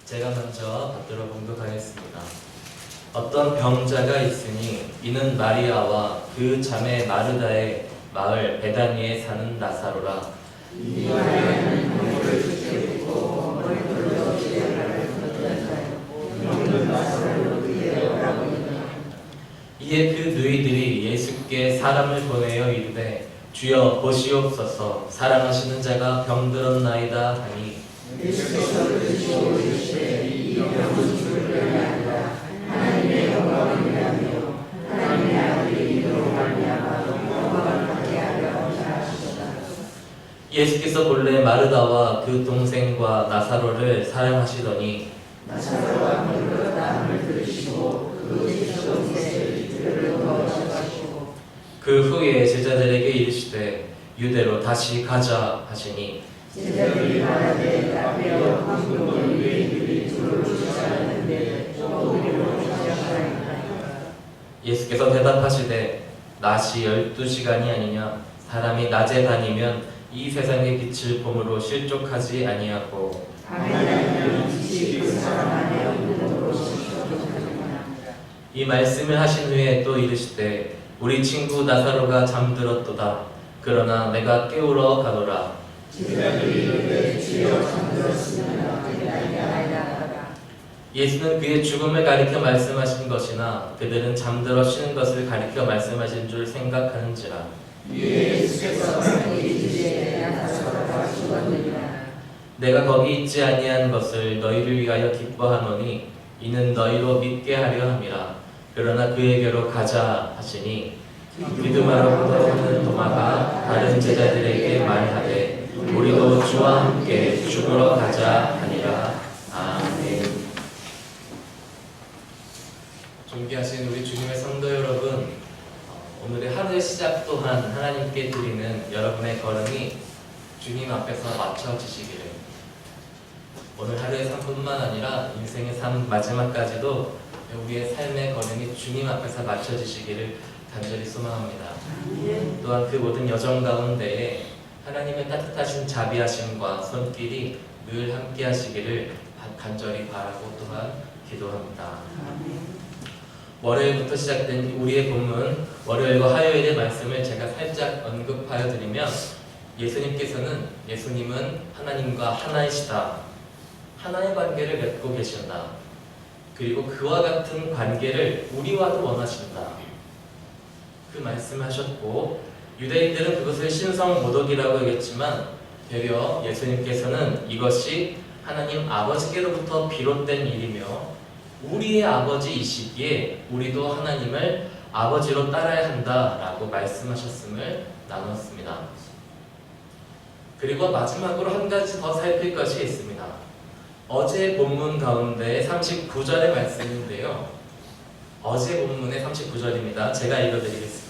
제가 먼저 받들어 보도록 하겠습니다. 어떤 병자가 있으니 이는 마리아와 그 자매 마르다의 마을 베다니에 사는 나사로라. 이 마리아는 건물을 지키고 머리털로 시대를 걷었어요. 이는 나사로로 그의 오라버니라. 이에 그 너희들이 예수께 사람을 보내어 이르되 주여 보시옵소서 사랑하시는 자가 병들었나이다 하니 예수께서 들으시고 이르시되 이 병은 죽을 병이 아니라 하나님의 영광이라며 하나님의 아들이 이로 말미암아 영광을 받게 하려 하셨다. 예수께서 본래 마르다와 그 동생과 나사로를 사랑하시더니 나사로가 병들었다 함을 들으시고 그 계시던 곳에 이틀을 거하시고 그 후에 제자들에게 이르시되 유대로 다시 가자 하시니 제자들이 말하되 라비여 방금은 유대인들이 주를 쫓아내는데 또 우리로 쫓아가나이까. 예수께서 대답하시되 낮이 12시간이 아니냐 사람이 낮에 다니면 이 세상의 빛을 봄으로 실족하지 아니하고 밤에 다니면 빛이 그 사람 안에 없는 것으로 실족하느니라. 이 말씀을 하신 후에 또 이르시되 우리 친구 나사로가 잠들었도다 그러나 내가 깨우러 가노라. 제자들이 이르되 주여 잠들었으면 깨달으리이다 하더라. 예수는 그의 죽음을 가리켜 말씀하신 것이나 그들은 잠들어 쉬는 것을 가리켜 말씀하신 줄 생각하는지라. 이에 예수께서 자기 이르시되 나사로가 죽었느니라. 내가 거기 있지 아니한 것을 너희를 위하여 기뻐하노니 이는 너희로 믿게 하려 함이라. 그러나 그에게로 가자 하시니 디두마로부터 오는 도마가 다른 제자들에게 말하되 우리도 주와 함께 죽으러 가자 하니라. 아멘. 존귀하신 우리 주님의 성도 여러분, 오늘의 하루의 시작 또한 하나님께 드리는 여러분의 걸음이 주님 앞에서 맞춰지시기를, 오늘 하루의 삶뿐만 아니라 인생의 삶 마지막까지도 우리의 삶의 걸음이 주님 앞에서 맞춰지시기를 간절히 소망합니다. 또한 그 모든 여정 가운데에 하나님의 따뜻하신 자비하심과 손길이 늘 함께 하시기를 간절히 바라고 또한 기도합니다. 월요일부터 시작된 우리의 본문, 월요일과 화요일의 말씀을 제가 살짝 언급하여 드리면, 예수님은 하나님과 하나이시다. 하나의 관계를 맺고 계신다. 그리고 그와 같은 관계를 우리와도 원하신다. 그 말씀을 하셨고, 유대인들은 그것을 신성모독이라고 여겼지만 되려 예수님께서는 이것이 하나님 아버지께로부터 비롯된 일이며 우리의 아버지이시기에 우리도 하나님을 아버지로 따라야 한다라고 말씀하셨음을 나눴습니다. 그리고 마지막으로 한 가지 더 살필 것이 있습니다. 어제 본문 가운데 39절의 말씀인데요. 어제 본문의 39절입니다. 제가 읽어드리겠습니다.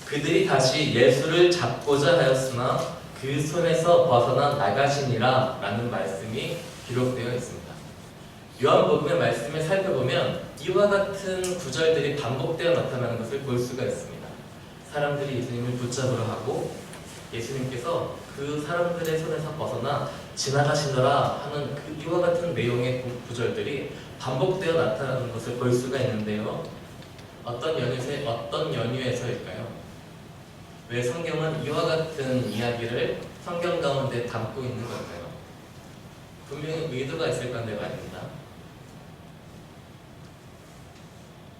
그들이 다시 예수를 잡고자 하였으나 그 손에서 벗어나 나가시니라 라는 말씀이 기록되어 있습니다. 요한복음의 말씀을 살펴보면 이와 같은 구절들이 반복되어 나타나는 것을 볼 수가 있습니다. 사람들이 예수님을 붙잡으려 하고 예수님께서 그 사람들의 손에서 벗어나 지나가시더라 하는 이와 같은 내용의 구절들이 반복되어 나타나는 것을 볼 수가 있는데요. 어떤 연유에서일까요? 왜 성경은 이와 같은 이야기를 성경 가운데 담고 있는 걸까요? 분명히 의도가 있을 건데 말입니다.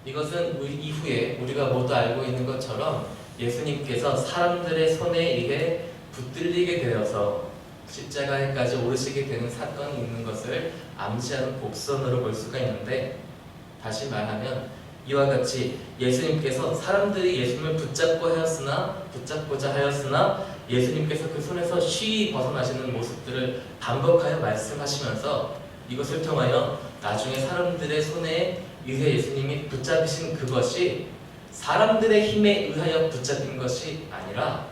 이것은 이후에 우리가 모두 알고 있는 것처럼 예수님께서 사람들의 손에 의해 붙들리게 되어서 십자가에까지 오르시게 되는 사건이 있는 것을 암시하는 곡선으로 볼 수가 있는데, 다시 말하면 이와 같이 예수님께서 사람들이 예수님을 붙잡고자 하였으나 예수님께서 그 손에서 쉬이 벗어나시는 모습들을 반복하여 말씀하시면서 이것을 통하여 나중에 사람들의 손에 의해 예수님이 붙잡으신 그것이 사람들의 힘에 의하여 붙잡힌 것이 아니라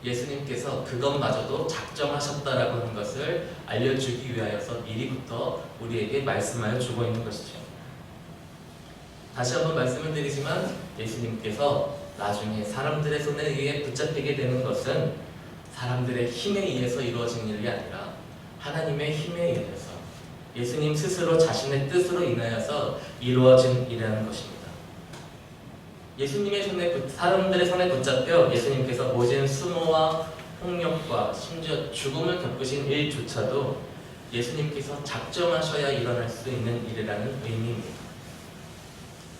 예수님께서 그것마저도 작정하셨다라고 하는 것을 알려주기 위하여서 미리부터 우리에게 말씀하여 주고 있는 것이죠. 다시 한번 말씀을 드리지만 예수님께서 나중에 사람들의 손에 의해 붙잡히게 되는 것은 사람들의 힘에 의해서 이루어진 일이 아니라 하나님의 힘에 의해서 예수님 스스로 자신의 뜻으로 인하여서 이루어진 일이라는 것입니다. 예수님의 사람들의 손에 붙잡혀 예수님께서 모진 수모와 폭력과 심지어 죽음을 겪으신 일조차도 예수님께서 작정하셔야 일어날 수 있는 일이라는 의미입니다.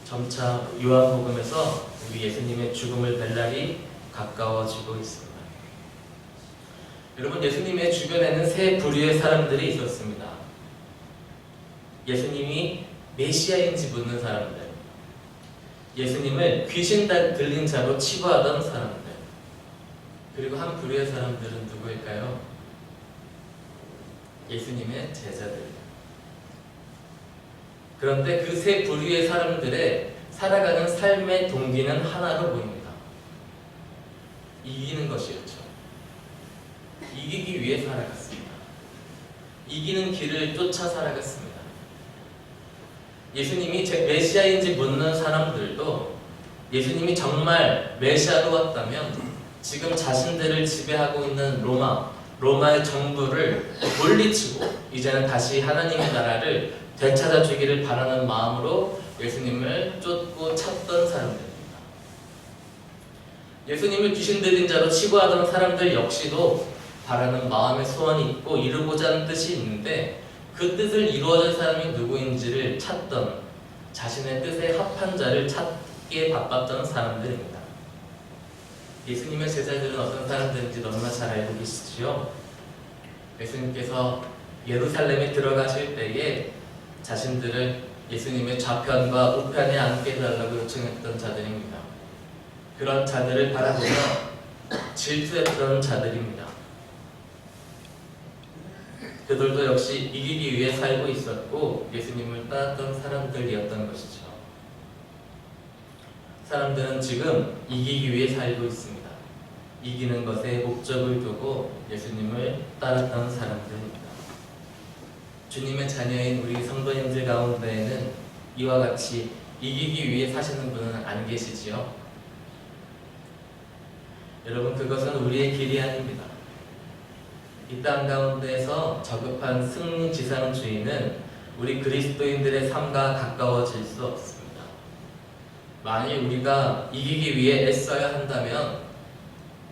점차 요한복음에서 우리 예수님의 죽음을 뵐 날이 가까워지고 있습니다. 여러분, 예수님의 주변에는 세 부류의 사람들이 있었습니다. 예수님이 메시아인지 묻는 사람들, 예수님을 귀신 들린 자로 치부하던 사람들, 그리고 한 부류의 사람들은 누구일까요? 예수님의 제자들. 그런데 그 세 부류의 사람들의 살아가는 삶의 동기는 하나로 보입니다. 이기는 것이었죠. 이기기 위해 살아갔습니다. 이기는 길을 쫓아 살아갔습니다. 예수님이 메시아인지 묻는 사람들도 예수님이 정말 메시아로 왔다면 지금 자신들을 지배하고 있는 로마의 정부를 물리치고 이제는 다시 하나님의 나라를 되찾아주기를 바라는 마음으로 예수님을 쫓고 찾던 사람들입니다. 예수님을 귀신 들린 자로 치부하던 사람들 역시도 바라는 마음의 소원이 있고 이루고자 하는 뜻이 있는데 그 뜻을 이루어줄 사람이 누구인지를 찾던, 자신의 뜻에 합한 자를 찾기에 바빴던 사람들입니다. 예수님의 제자들은 어떤 사람들인지 너무나 잘 알고 계시지요? 예수님께서 예루살렘에 들어가실 때에 자신들을 예수님의 좌편과 우편에 앉게 해달라고 요청했던 자들입니다. 그런 자들을 바라보며 질투했던 자들입니다. 그들도 역시 이기기 위해 살고 있었고 예수님을 따랐던 사람들이었던 것이죠. 사람들은 지금 이기기 위해 살고 있습니다. 이기는 것에 목적을 두고 예수님을 따랐던 사람들입니다. 주님의 자녀인 우리 성도님들 가운데에는 이와 같이 이기기 위해 사시는 분은 안 계시지요? 여러분, 그것은 우리의 길이 아닙니다. 이 땅 가운데에서 저급한 승리지상주의는 우리 그리스도인들의 삶과 가까워질 수 없습니다. 만일 우리가 이기기 위해 애써야 한다면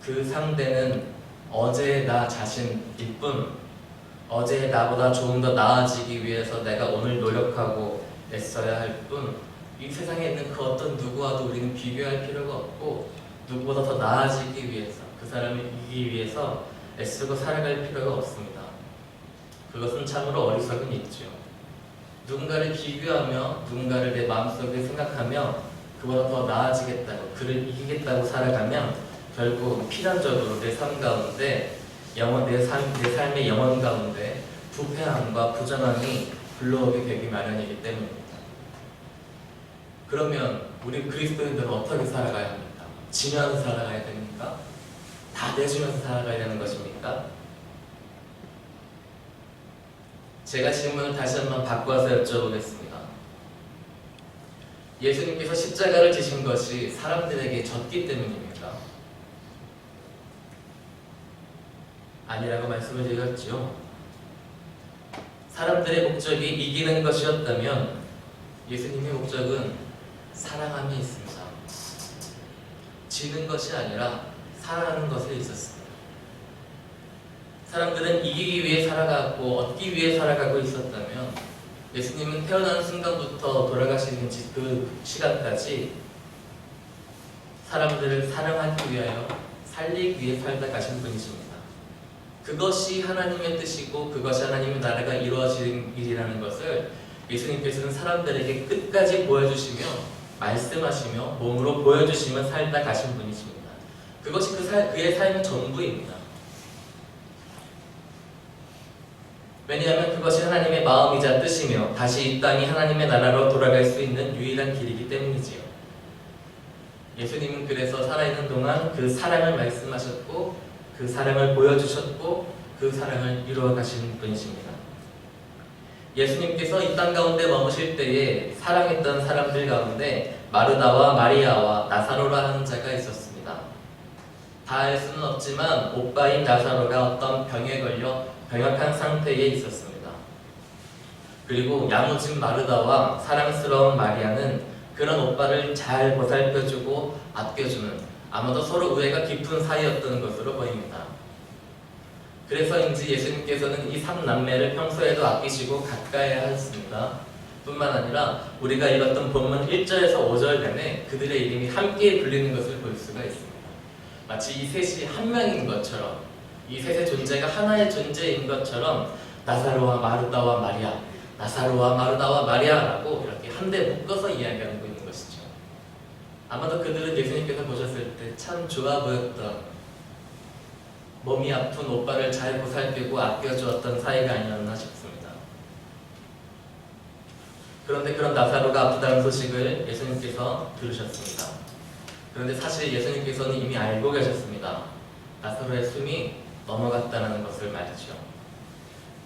그 상대는 어제의 나 자신일 뿐, 어제의 나보다 조금 더 나아지기 위해서 내가 오늘 노력하고 애써야 할 뿐, 이 세상에 있는 그 어떤 누구와도 우리는 비교할 필요가 없고 누구보다 더 나아지기 위해서, 그 사람을 이기기 위해서 애쓰고 살아갈 필요가 없습니다. 그것은 참으로 어리석은 일이죠. 누군가를 비교하며 누군가를 내 마음속에 생각하며 그보다 더 나아지겠다고, 그를 이기겠다고 살아가면 결국 필연적으로 내 삶 가운데 내 삶의 영혼 가운데 부패함과 부정함이 불러오게 되기 마련이기 때문입니다. 그러면 우리 그리스도인들은 어떻게 살아가야 합니까? 지면서 살아가야 됩니까? 다 내주면서 살아가야 되는 것입니까? 제가 질문을 다시 한번 바꿔서 여쭤보겠습니다. 예수님께서 십자가를 지신 것이 사람들에게 졌기 때문입니까? 아니라고 말씀을 드렸죠. 사람들의 목적이 이기는 것이었다면 예수님의 목적은 사랑함이 있습니다. 지는 것이 아니라 살아가는 것에 있었습니다. 사람들은 이기기 위해 살아가고 얻기 위해 살아가고 있었다면 예수님은 태어나는 순간부터 돌아가시는 그 시간까지 사람들을 사랑하기 위하여 살리기 위해 살다 가신 분이십니다. 그것이 하나님의 뜻이고 그것이 하나님의 나라가 이루어지는 일이라는 것을 예수님께서는 사람들에게 끝까지 보여주시며 말씀하시며 몸으로 보여주시며 살다 가신 분이십니다. 그것이 그의 삶의 전부입니다. 왜냐하면 그것이 하나님의 마음이자 뜻이며 다시 이 땅이 하나님의 나라로 돌아갈 수 있는 유일한 길이기 때문이지요. 예수님은 그래서 살아있는 동안 그 사랑을 말씀하셨고 그 사랑을 보여주셨고 그 사랑을 이루어 가신 분이십니다. 예수님께서 이 땅 가운데 머무실 때에 사랑했던 사람들 가운데 마르다와 마리아와 나사로라 하는 자가 있었습니다. 다 알 수는 없지만 오빠인 나사로가 어떤 병에 걸려 병약한 상태에 있었습니다. 그리고 야무진 마르다와 사랑스러운 마리아는 그런 오빠를 잘 보살펴주고 아껴주는, 아마도 서로 우애가 깊은 사이였던 것으로 보입니다. 그래서인지 예수님께서는 이 3남매를 평소에도 아끼시고 가까이 하셨습니다. 뿐만 아니라 우리가 읽었던 본문 1절에서 5절 내내 그들의 이름이 함께 불리는 것을 볼 수가 있습니다. 마치 이 셋이 한 명인 것처럼, 이 셋의 존재가 하나의 존재인 것처럼 나사로와 마르다와 마리아, 나사로와 마르다와 마리아라고 이렇게 한데 묶어서 이야기하고 있는 것이죠. 아마도 그들은 예수님께서 보셨을 때 참 좋아 보였던, 몸이 아픈 오빠를 잘 보살피고 아껴주었던 사이가 아니었나 싶습니다. 그런데 그런 나사로가 아프다는 소식을 예수님께서 들으셨습니다. 그런데 사실 예수님께서는 이미 알고 계셨습니다. 나사로의 숨이 넘어갔다는 것을 말이죠.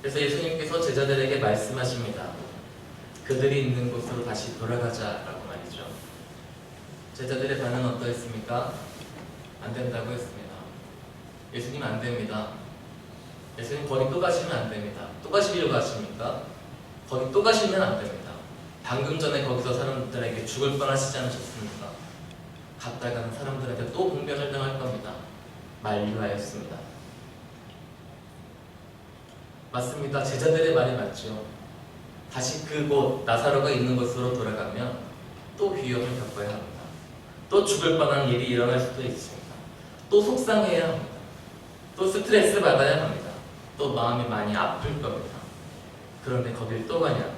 그래서 예수님께서 제자들에게 말씀하십니다. 그들이 있는 곳으로 다시 돌아가자라고 말이죠. 제자들의 반응은 어떠했습니까? 안 된다고 했습니다. 예수님 안 됩니다. 예수님 거기 또 가시면 안 됩니다. 또 가시려고 하십니까? 거기 또 가시면 안 됩니다. 방금 전에 거기서 사람들에게 죽을 뻔하시지 않으셨습니까? 갔다가는 사람들한테 또 공변을 당할 겁니다. 만류하였습니다. 맞습니다. 제자들의 말이 맞죠. 다시 그곳 나사로가 있는 곳으로 돌아가면 또 위험을 겪어야 합니다. 또 죽을 뻔한 일이 일어날 수도 있습니다. 또 속상해야 합니다. 또 스트레스 받아야 합니다. 또 마음이 많이 아플 겁니다. 그런데 거길 또 가냐고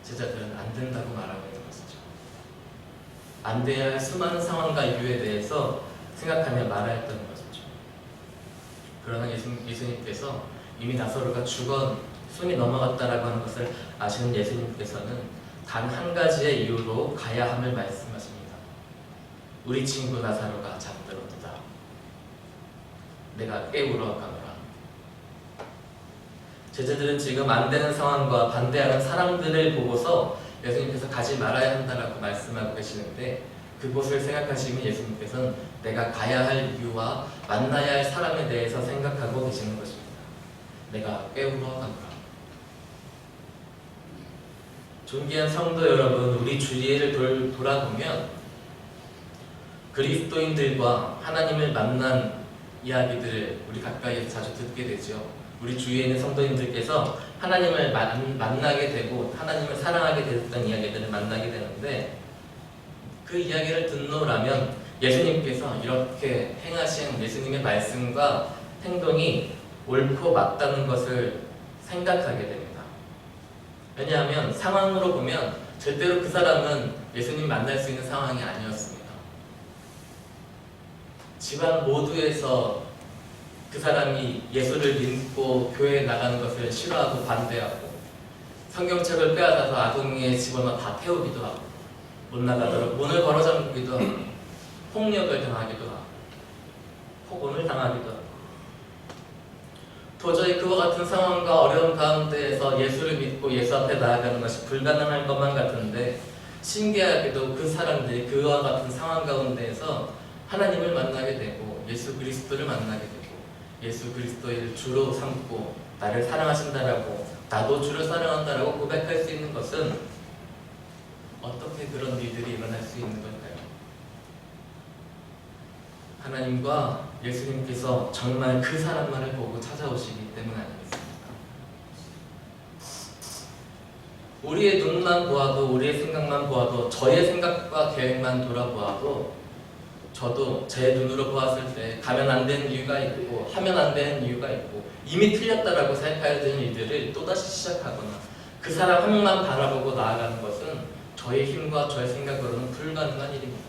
제자들은 안 된다고 말하고 있는 것이죠. 안 돼야 할 수많은 상황과 이유에 대해서 생각하며 말하였던 것이죠. 그러나 예수님께서 이미 나사로가 죽어 숨이 넘어갔다라고 하는 것을 아시는 예수님께서는 단 한 가지의 이유로 가야 함을 말씀하십니다. 우리 친구 나사로가 잠들었다. 내가 깨우러 가노라. 제자들은 지금 안 되는 상황과 반대하는 사람들을 보고서 예수님께서 가지 말아야 한다라고 말씀하고 계시는데, 그곳을 생각하시면 예수님께서는 내가 가야 할 이유와 만나야 할 사람에 대해서 생각하고 계시는 것입니다. 내가 깨우러 가노라. 존귀한 성도 여러분, 우리 주위를 돌아보면 그리스도인들과 하나님을 만난 이야기들을 우리 가까이에서 자주 듣게 되죠. 우리 주위에 있는 성도님들께서 하나님을 만나게 되고 하나님을 사랑하게 됐던 이야기들을 만나게 되는데, 그 이야기를 듣노라면 예수님께서 이렇게 행하신 예수님의 말씀과 행동이 옳고 맞다는 것을 생각하게 됩니다. 왜냐하면 상황으로 보면 절대로 그 사람은 예수님 만날 수 있는 상황이 아니었습니다. 집안 모두에서 그 사람이 예수를 믿고 교회에 나가는 것을 싫어하고 반대하고, 성경책을 빼앗아서 아동에 집어넣어 다 태우기도 하고, 못 나가도록 문을 걸어 잠그기도 하고, 폭력을 당하기도 하고, 폭언을 당하기도 하고, 도저히 그와 같은 상황과 어려운 가운데에서 예수를 믿고 예수 앞에 나아가는 것이 불가능할 것만 같은데, 신기하게도 그 사람들이 그와 같은 상황 가운데에서 하나님을 만나게 되고 예수 그리스도를 만나게 되고 예수 그리스도를 주로 삼고 나를 사랑하신다라고, 나도 주를 사랑한다라고 고백할 수 있는 것은 어떻게 그런 일들이 일어날 수 있는 걸까요? 하나님과 예수님께서 정말 그 사람만을 보고 찾아오시기 때문 아니겠습니까? 우리의 눈만 보아도, 우리의 생각만 보아도, 저의 생각과 계획만 돌아보아도, 저도 제 눈으로 보았을 때 가면 안 되는 이유가 있고 하면 안 되는 이유가 있고 이미 틀렸다라고 생각해야 되는 일들을 또다시 시작하거나 그 사람 한 명만 바라보고 나아가는 것은 저의 힘과 저의 생각으로는 불가능한 일입니다.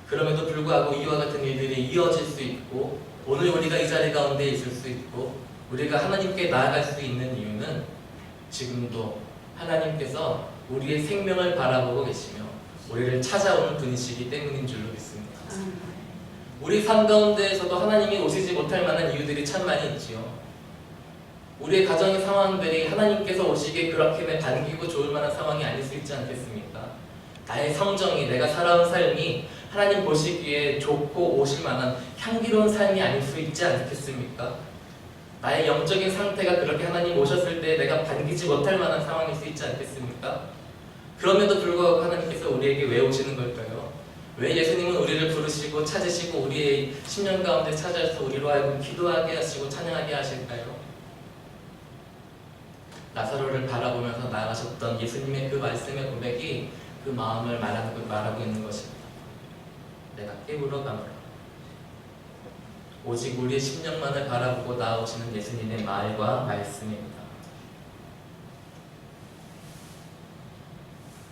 그럼에도 불구하고 이와 같은 일들이 이어질 수 있고, 오늘 우리가 이 자리 가운데 있을 수 있고, 우리가 하나님께 나아갈 수 있는 이유는 지금도 하나님께서 우리의 생명을 바라보고 계시며 우리를 찾아오는 분이시기 때문인 줄로 믿습니다. 우리 삶 가운데에서도 하나님이 오시지 못할 만한 이유들이 참 많이 있지요. 우리의 가정의 상황들이 하나님께서 오시기에 그렇게 반기고 좋을 만한 상황이 아닐 수 있지 않겠습니까? 나의 성정이, 내가 살아온 삶이 하나님 보시기에 좋고 오실 만한 향기로운 삶이 아닐 수 있지 않겠습니까? 나의 영적인 상태가 그렇게 하나님 오셨을 때 내가 반기지 못할 만한 상황일 수 있지 않겠습니까? 그럼에도 불구하고 하나님께서 우리에게 왜 오시는 걸까요? 왜 예수님은 우리를 부르시고 찾으시고 우리의 심령 가운데 찾아서 우리로 하여금 기도하게 하시고 찬양하게 하실까요? 나사로를 바라보면서 나아가셨던 예수님의 그 말씀의 고백이 그 마음을 말하고 있는 것입니다. 내가 깨우러 가노라. 오직 우리의 심령만을 바라보고 나아오시는 예수님의 말과 말씀입니다.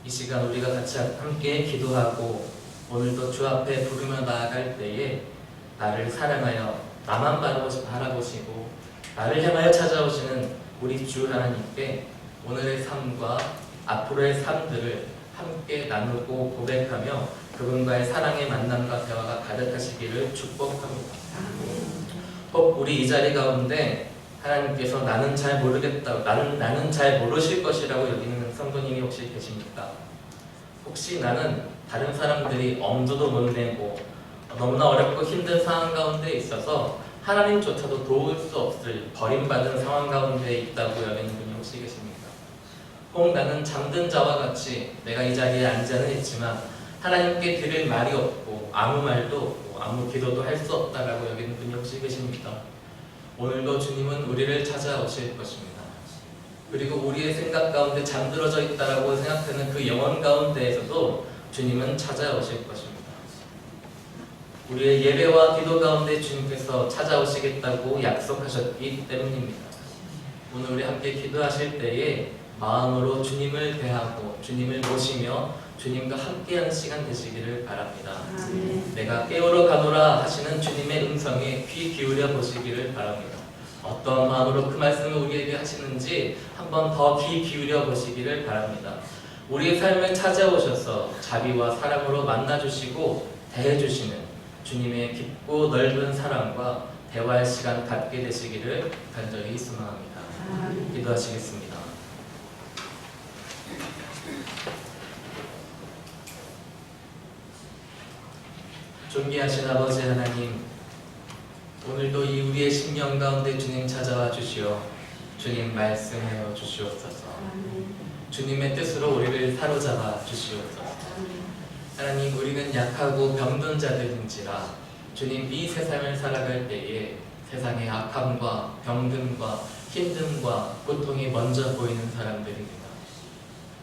이 시간 우리가 같이 함께 기도하고 오늘도 주 앞에 부르며 나아갈 때에 나를 사랑하여 나만 바라보시고 나를 향하여 찾아오시는 우리 주 하나님께 오늘의 삶과 앞으로의 삶들을 함께 나누고 고백하며 그분과의 사랑의 만남과 대화가 가득하시기를 축복합니다. 혹 우리 이 자리 가운데 하나님께서 나는 잘 모르겠다, 나는 잘 모르실 것이라고 여기는 성도님이 혹시 계십니까? 혹시 나는 다른 사람들이 엄두도 못 내고 너무나 어렵고 힘든 상황 가운데 있어서 하나님조차도 도울 수 없을 버림받은 상황 가운데 있다고 여기는 분이 혹시 계십니까? 혹 나는 잠든 자와 같이 내가 이 자리에 앉아는 있지만 하나님께 드릴 말이 없고 아무 말도 없고 아무 기도도 할 수 없다라고 여기는 분이 혹시 계십니까? 오늘도 주님은 우리를 찾아오실 것입니다. 그리고 우리의 생각 가운데 잠들어져 있다라고 생각하는 그 영혼 가운데에서도 주님은 찾아오실 것입니다. 우리의 예배와 기도 가운데 주님께서 찾아오시겠다고 약속하셨기 때문입니다. 오늘 우리 함께 기도하실 때에 마음으로 주님을 대하고 주님을 모시며 주님과 함께하는 시간 되시기를 바랍니다. 내가 깨우러 가노라 하시는 주님의 음성에 귀 기울여 보시기를 바랍니다. 어떤 마음으로 그 말씀을 우리에게 하시는지 한번 더 귀 기울여 보시기를 바랍니다. 우리의 삶을 찾아오셔서 자비와 사랑으로 만나주시고 대해주시는 주님의 깊고 넓은 사랑과 대화의 시간 갖게 되시기를 간절히 소망합니다. 기도하시겠습니다. 존귀하신 아버지 하나님, 오늘도 이 우리의 심령 가운데 주님 찾아와 주시어 주님 말씀하여 주시옵소서. 주님의 뜻으로 우리를 사로잡아 주시옵소서. 하나님, 우리는 약하고 병든 자들인지라 주님 이 세상을 살아갈 때에 세상의 악함과 병듦과 힘듦과 고통이 먼저 보이는 사람들입니다.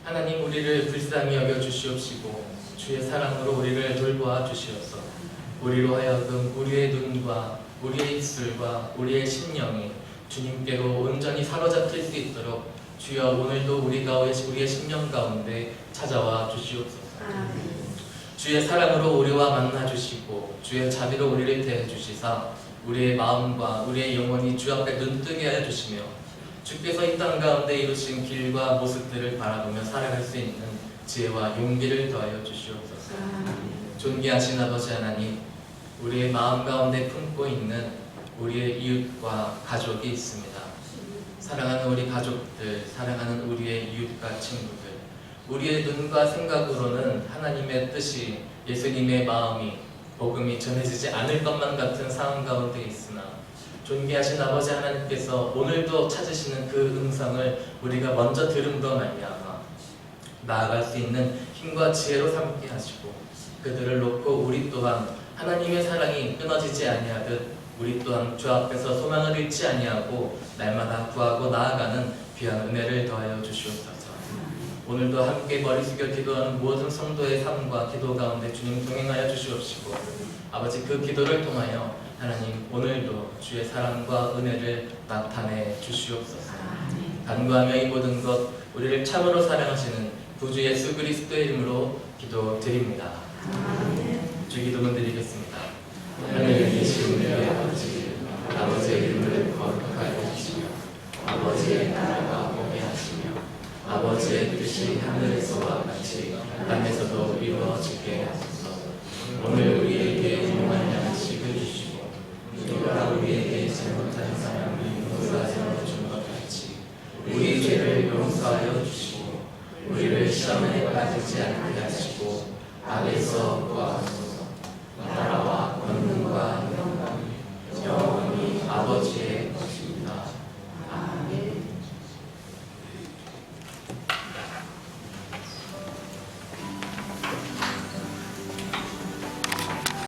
하나님, 우리를 불쌍히 여겨 주시옵시고 주의 사랑으로 우리를 돌보아 주시옵소서. 우리로 하여금 우리의 눈과 우리의 입술과 우리의 심령이 주님께로 온전히 사로잡힐 수 있도록 주여 오늘도 우리의 심령 가운데 찾아와 주시옵소서. 주의 사랑으로 우리와 만나 주시고 주의 자비로 우리를 대해 주시사 우리의 마음과 우리의 영혼이 주 앞에 눈뜨게 하여 주시며 주께서 이 땅 가운데 이루신 길과 모습들을 바라보며 살아갈 수 있는 지혜와 용기를 더하여 주시옵소서. 존귀하신 아버지 하나님, 우리의 마음 가운데 품고 있는 우리의 이웃과 가족이 있습니다. 사랑하는 우리 가족들, 사랑하는 우리의 이웃과 친구들, 우리의 눈과 생각으로는 하나님의 뜻이, 예수님의 마음이, 복음이 전해지지 않을 것만 같은 상황 가운데 있으나 존귀하신 아버지 하나님께서 오늘도 찾으시는 그 음성을 우리가 먼저 들음으로 말미암아 나아갈 수 있는 힘과 지혜로 삼게 하시고 그들을 놓고 우리 또한 하나님의 사랑이 끊어지지 아니하듯 우리 또한 주 앞에서 소망을 잃지 아니하고 날마다 구하고 나아가는 귀한 은혜를 더하여 주시옵소서. 오늘도 함께 머리 숙여 기도하는 모든 성도의 삶과 기도 가운데 주님 동행하여 주시옵시고 아버지 그 기도를 통하여 하나님 오늘도 주의 사랑과 은혜를 나타내 주시옵소서. 간구하며 이 모든 것 우리를 참으로 사랑하시는 구주 예수 그리스도의 이름으로 기도드립니다. 주 기도문 드리겠습니다. 하늘에 계신 우리 아버지, 아버지의 이름을 거룩하게 하시며 아버지의 나라가 오게 하시며 아버지의 뜻이 하늘에서와 같이 땅에서도 이루어지게 하소서. 오늘 우리에게 일용할 양식을 주시고 우리가 우리에게 잘못한 사람을 용서하여 준 것 같이 우리 죄를 용서하여 주시고 우리를 시험에 빠지지 않게 하시고 악에서 구하소서.